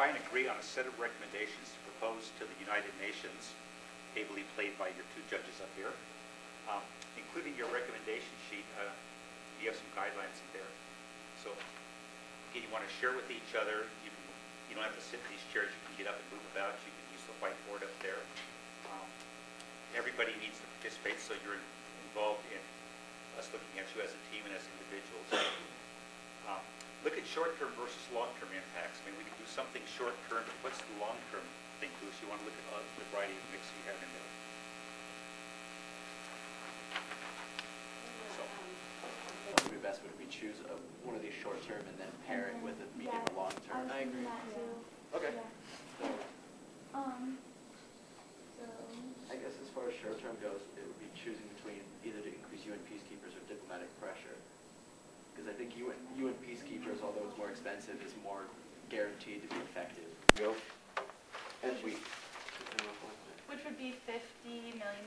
try and agree on a set of recommendations to propose to the United Nations, ably played by your two judges up here. Including your recommendation sheet, you have some guidelines in there. So again, you want to share with each other. You don't have to sit in these chairs. You can get up and move about. You can use the whiteboard up there. Everybody needs to participate, so you're involved in us looking at you as a team and as individuals. Look at short-term versus long-term impacts. I mean, we can do something short-term, but what's the long-term thing, Bruce? You want to look at the variety of mix you have in there. What would be best would we choose one of these short-term and then pair it with a medium or long-term? I agree. That too. Okay. Yeah. So I guess as far as short-term goes, it would be choosing between either to increase UN peacekeepers or diplomatic pressure. Because I think UN peacekeepers, although it's more expensive, is more guaranteed to be effective. Go. And we. Which would be $50 million.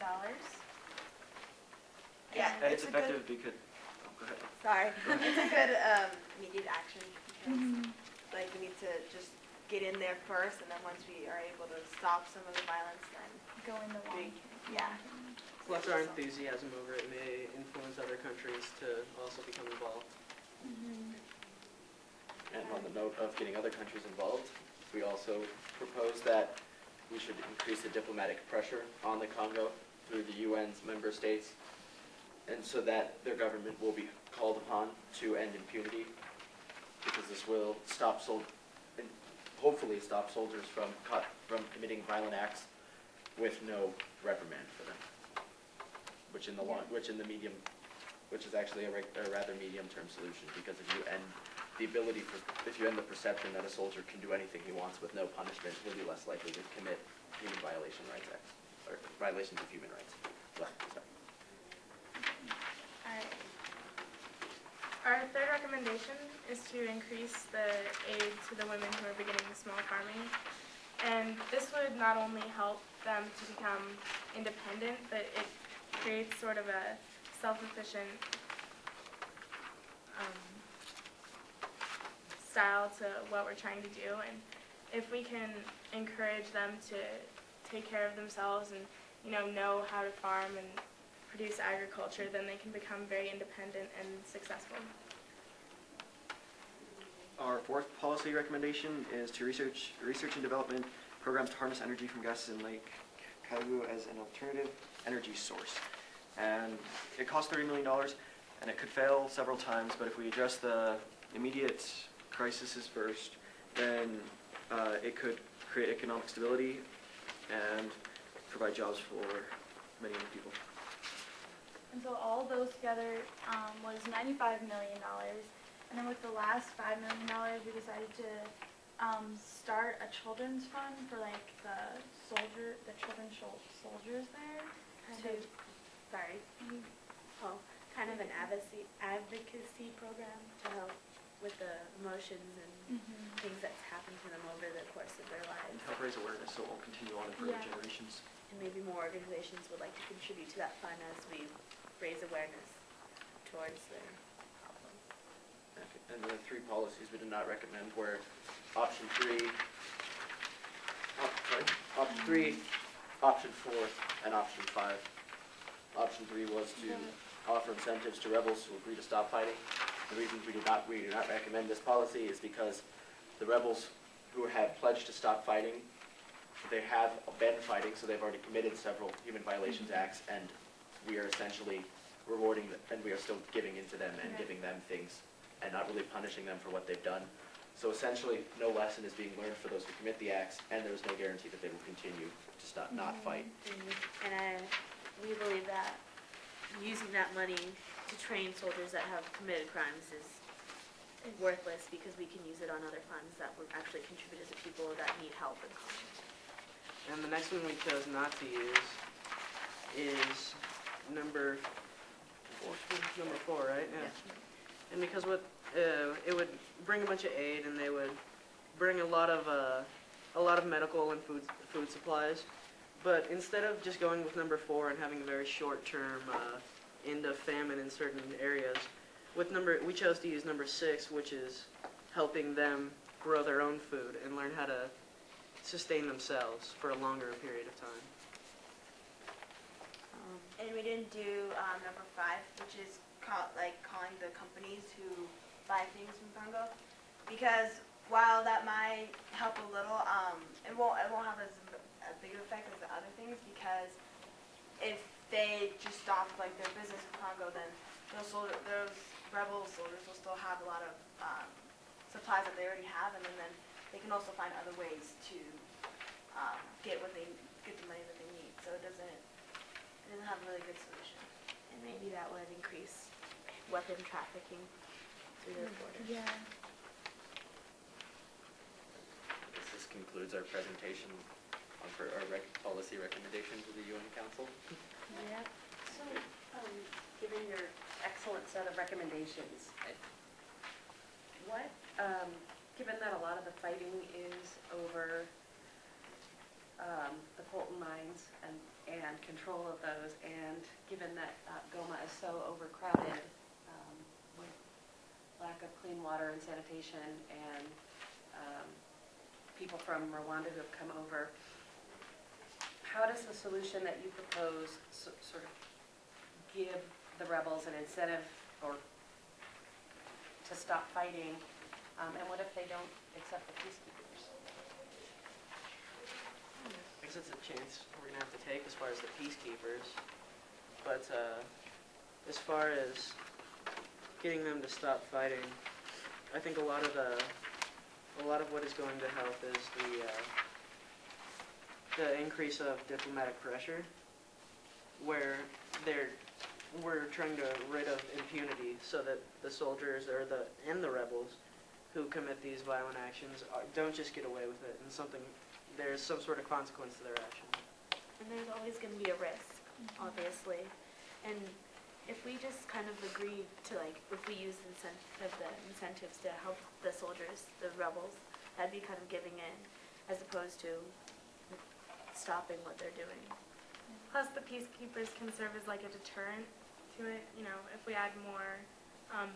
Yeah, And it's effective because. Oh, go ahead. sorry. It's a good immediate action because like we need to just get in there first, and then once we are able to stop some of the violence, then Go in the long. yeah. Plus our enthusiasm over it may influence other countries to also become involved. And on the note of getting other countries involved, we also propose that we should increase the diplomatic pressure on the Congo through the UN's member states, and so that their government will be called upon to end impunity, because this will stop and hopefully stop soldiers from committing violent acts with no reprimand for them, which is actually a rather medium-term solution, because if you end the perception that a soldier can do anything he wants with no punishment, he'll be less likely to commit violations of human rights. Well, sorry. Alright. Our third recommendation is to increase the aid to the women who are beginning small farming. And this would not only help them to become independent, but it creates sort of a self-efficient style to what we're trying to do. And if we can encourage them to take care of themselves and know how to farm and produce agriculture, then they can become very independent and successful. Our fourth policy recommendation is to research and development programs to harness energy from gases in Lake Karibu as an alternative energy source. And it costs $30 million, and it could fail several times, but if we address the immediate crises first, then it could create economic stability and provide jobs for many young people. And so all those together was $95 million. And then with the last $5 million, we decided to start a children's fund for like the children's soldiers there. Kind of an advocacy program to help with the emotions and things that's happened to them over the course of their lives. And help raise awareness so it will continue on in further generations. And maybe more organizations would like to contribute to that fund as we raise awareness towards their problems. Okay. And the three policies we did not recommend were option 3, option 4, and option 5. Option 3 was to offer incentives to rebels who agree to stop fighting. The reasons we do not recommend this policy is because the rebels who have pledged to stop fighting, they have been fighting, so they've already committed several human violations acts, and we are essentially rewarding them, and we are still giving into them and giving them things, and not really punishing them for what they've done. So essentially, no lesson is being learned for those who commit the acts, and there is no guarantee that they will continue to not fight. And we believe that using that money to train soldiers that have committed crimes is worthless, because we can use it on other funds that would actually contribute to people that need help and conflict. And the next one we chose not to use is number 4, right? Yeah. And because it would bring a bunch of aid, and they would bring a lot of medical and food supplies. But instead of just going with number 4 and having a very short-term end of famine in certain areas, we chose to use number 6, which is helping them grow their own food and learn how to sustain themselves for a longer period of time. And we didn't do number 5, which is calling the companies who buy things from Congo, because while that might help a little, it won't have as a big effect as the other things, because if they just stop like their business in Congo, then those rebel soldiers will still have a lot of supplies that they already have, and then they can also find other ways to get the money that they need. So it doesn't have a really good solution. Mm-hmm. And maybe that would increase weapon trafficking through those borders. Yeah. This concludes our presentation on our policy recommendation to the UN Council. Yeah. So, given your excellent set of recommendations, given that a lot of the fighting is over the Colton mines and control of those, and given that Goma is so overcrowded with lack of clean water and sanitation, and people from Rwanda who have come over, how does the solution that you propose sort of give the rebels an incentive or to stop fighting, and what if they don't accept the peacekeepers? I guess it's a chance we're going to have to take as far as the peacekeepers. But as far as getting them to stop fighting, I think a lot of what is going to help is the increase of diplomatic pressure, where we're trying to rid of impunity, so that the soldiers and the rebels who commit these violent actions don't just get away with it, and there's some sort of consequence to their actions. And there's always going to be a risk, obviously. And if we just kind of agree to, if we use the incentives to help the soldiers, the rebels, that'd be kind of giving in, as opposed to stopping what they're doing. Plus, the peacekeepers can serve as like a deterrent to it. You know, if we add more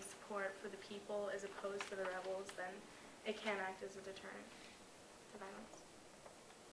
support for the people as opposed to the rebels, then it can act as a deterrent to violence.